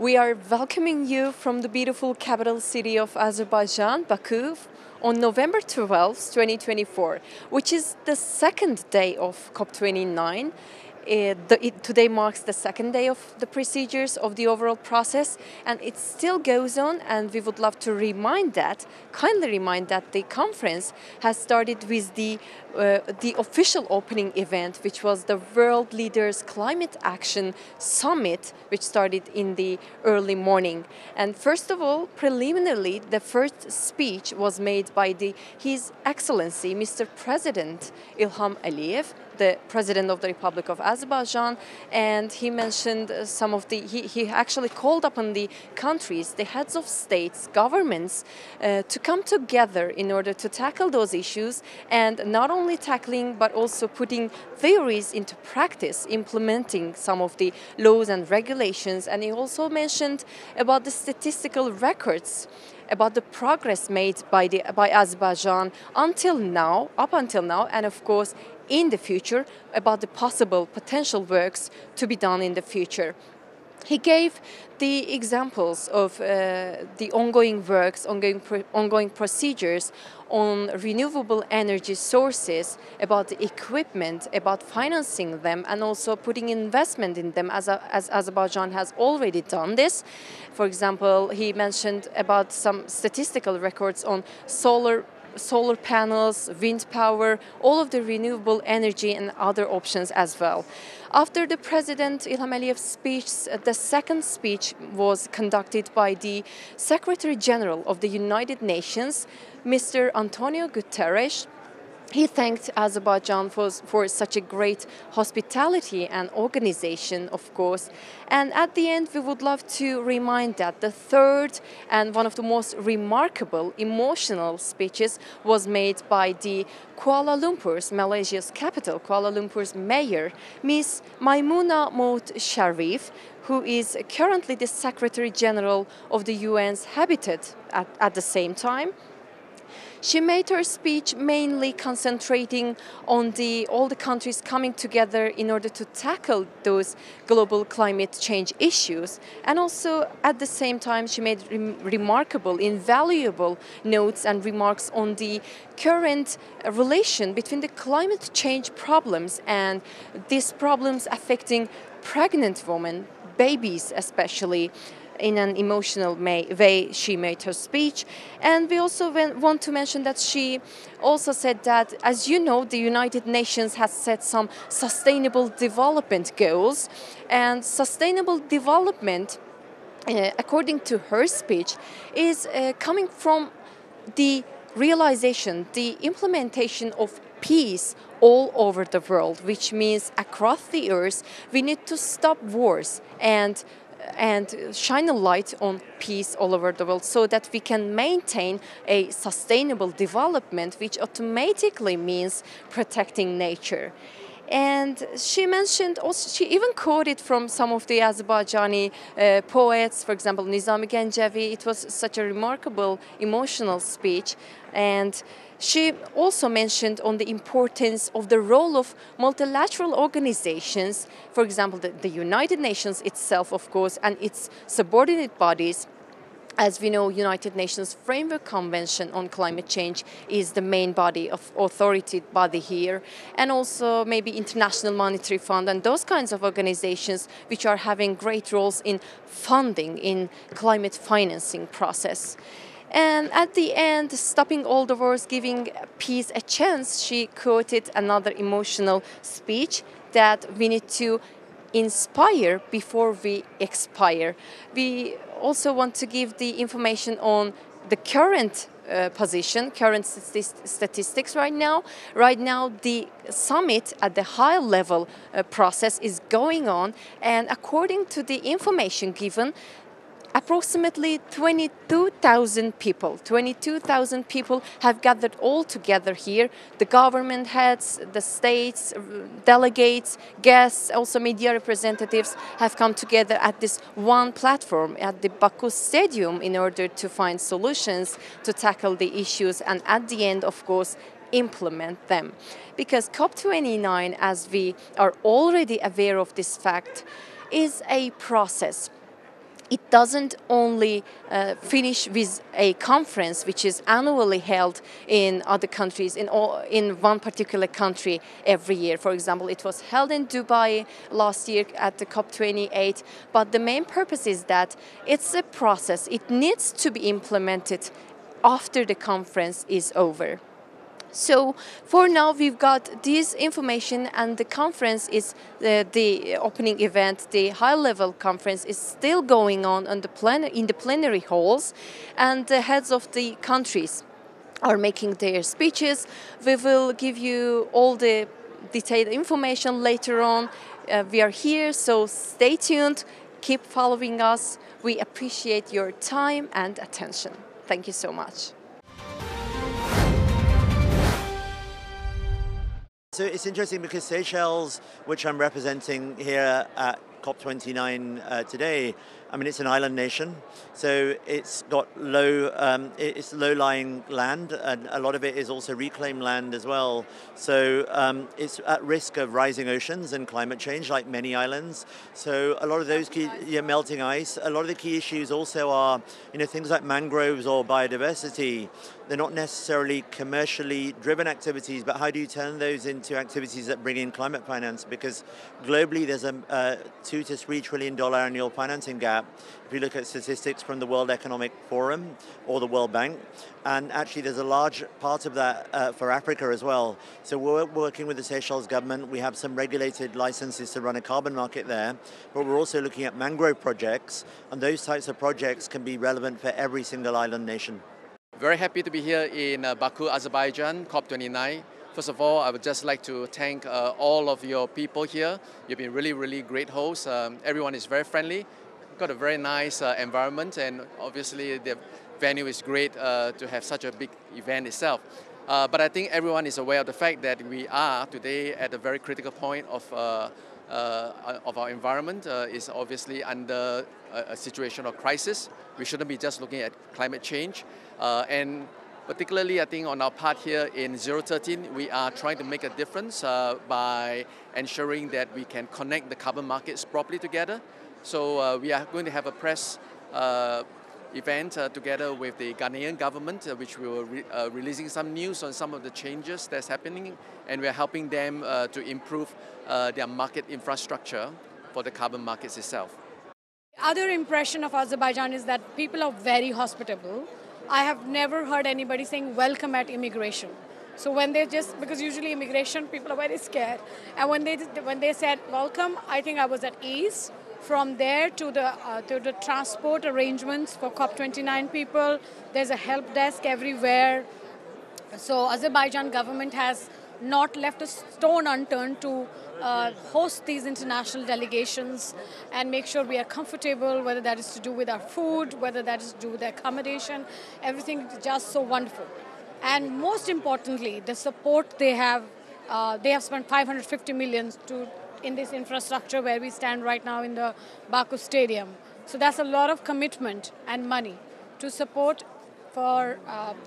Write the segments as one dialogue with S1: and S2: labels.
S1: We are welcoming you from the beautiful capital city of Azerbaijan, Baku, on November 12th, 2024, which is the second day of COP29. Today marks the second day of the procedures of the overall process, and it still goes on, and we would love to kindly remind that the conference has started with the official opening event, which was the World Leaders Climate Action Summit, which started in the early morning. And first of all, preliminarily, the first speech was made by His Excellency, Mr. President Ilham Aliyev, the President of the Republic of Azerbaijan, and he mentioned he actually called upon the countries, the heads of states, governments, to come together in order to tackle those issues, and not only tackling but also putting theories into practice, implementing some of the laws and regulations. And he also mentioned about the statistical records, about the progress made by Azerbaijan up until now, and of course in the future, about the potential works to be done in the future. He gave the examples of the ongoing works, ongoing procedures on renewable energy sources, about the equipment, about financing them, and also putting investment in them, as Azerbaijan has already done this. For example, he mentioned about some statistical records on solar panels, wind power, all of the renewable energy and other options as well. After the President Ilham Aliyev's speech, the second speech was conducted by the Secretary General of the United Nations, Mr. Antonio Guterres. He thanked Azerbaijan for such a great hospitality and organization, of course. And at the end, we would love to remind that the third and one of the most remarkable, emotional speeches was made by the Malaysia's capital, Kuala Lumpur's mayor, Ms. Maimuna Maud Sharif, who is currently the Secretary General of the UN's Habitat at the same time. She made her speech mainly concentrating on all the countries coming together in order to tackle those global climate change issues. And also, at the same time, she made remarkable, invaluable notes and remarks on the current relation between the climate change problems and these problems affecting pregnant women, babies especially. In an emotional way, she made her speech. And we also want to mention that she also said that, as you know, the United Nations has set some sustainable development goals. And sustainable development, according to her speech, is coming from the realization, the implementation of peace all over the world, which means across the earth we need to stop wars and shine a light on peace all over the world, so that we can maintain a sustainable development, which automatically means protecting nature. And she mentioned also, she even quoted from some of the Azerbaijani poets, for example, Nizami Gencevi. It was such a remarkable, emotional speech. And she also mentioned on the importance of the role of multilateral organizations, for example, the United Nations itself, of course, and its subordinate bodies. As we know, United Nations Framework Convention on Climate Change is the main body of authority body here, and also maybe International Monetary Fund and those kinds of organizations which are having great roles in funding in climate financing process. And at the end, stopping all the wars, giving peace a chance, she quoted another emotional speech that we need to inspire before we expire. We also want to give the information on the current position, current statistics right now. Right now, the summit at the high level process is going on, and according to the information given, approximately 22,000 people have gathered all together here. The government heads, the states, delegates, guests, also media representatives have come together at this one platform at the Baku Stadium in order to find solutions to tackle the issues and at the end, of course, implement them. Because COP29, as we are already aware of this fact, is a process. it doesn't only finish with a conference which is annually held in other countries, in one particular country every year. For example, it was held in Dubai last year at the COP28, but the main purpose is that it's a process. It needs to be implemented after the conference is over. So for now, we've got this information, and the conference is the opening event. The high-level conference is still going on in the plenary halls, and the heads of the countries are making their speeches. We will give you all the detailed information later on. We are here, so stay tuned. Keep following us. We appreciate your time and attention. Thank you so much.
S2: So it's interesting because Seychelles, which I'm representing here at COP29 today, I mean, it's an island nation, so it's got it's low-lying land, and a lot of it is also reclaimed land as well. So it's at risk of rising oceans and climate change, like many islands. So a lot of those melting ice. A lot of the key issues also are, things like mangroves or biodiversity. They're not necessarily commercially driven activities, but how do you turn those into activities that bring in climate finance? Because globally, there's a $2 to $3 trillion annual financing gap. If you look at statistics from the World Economic Forum or the World Bank, and actually there's a large part of that for Africa as well. So we're working with the Seychelles government. We have some regulated licenses to run a carbon market there, but we're also looking at mangrove projects, and those types of projects can be relevant for every single island nation.
S3: Very happy to be here in Baku, Azerbaijan, COP29. First of all, I would just like to thank all of your people here. You've been really, really great hosts. Everyone is very friendly. Got a very nice environment, and obviously the venue is great to have such a big event itself. But I think everyone is aware of the fact that we are today at a very critical point of our environment. Is obviously under a situation of crisis. We shouldn't be just looking at climate change. And particularly, I think on our part here in 013, we are trying to make a difference by ensuring that we can connect the carbon markets properly together. So we are going to have a press event together with the Ghanaian government, which we will releasing some news on some of the changes that's happening, and we're helping them to improve their market infrastructure for the carbon markets itself.
S4: Other impression of Azerbaijan is that people are very hospitable. I have never heard anybody saying welcome at immigration. So when they because usually immigration people are very scared, and when they said welcome, I think I was at ease. From there to the transport arrangements for COP29 people, there's a help desk everywhere. So Azerbaijan government has not left a stone unturned to host these international delegations and make sure we are comfortable, whether that is to do with our food, whether that is to do with the accommodation. Everything is just so wonderful. And most importantly, the support they have spent 550 million in this infrastructure where we stand right now in the Baku Stadium. So that's a lot of commitment and money to support for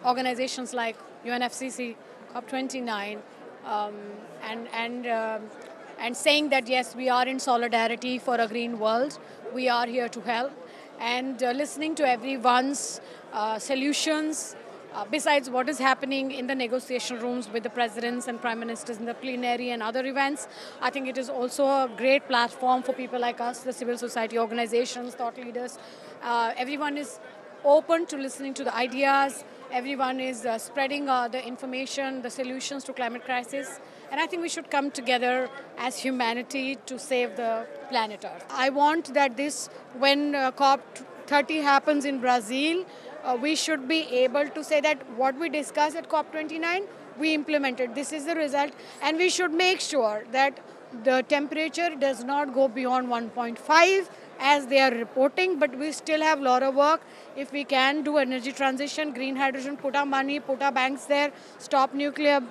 S4: organizations like UNFCCC, COP29, and saying that yes, we are in solidarity for a green world. We are here to help, and listening to everyone's solutions. Besides what is happening in the negotiation rooms with the presidents and prime ministers in the plenary and other events, I think it is also a great platform for people like us, the civil society organizations, thought leaders. Everyone is open to listening to the ideas. Everyone is spreading the information, the solutions to climate crisis. And I think we should come together as humanity to save the planet Earth. I want that when COP30 happens in Brazil, we should be able to say that what we discussed at COP29, we implemented. This is the result. And we should make sure that the temperature does not go beyond 1.5 as they are reporting, but we still have a lot of work. If we can do energy transition, green hydrogen, put our money, put our banks there, stop nuclear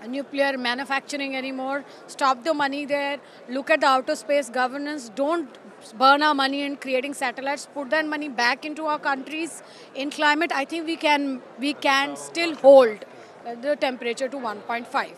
S4: manufacturing anymore, stop the money there, look at the outer space governance, don't burn our money in creating satellites, put that money back into our countries in climate. I think we can still hold the temperature to 1.5.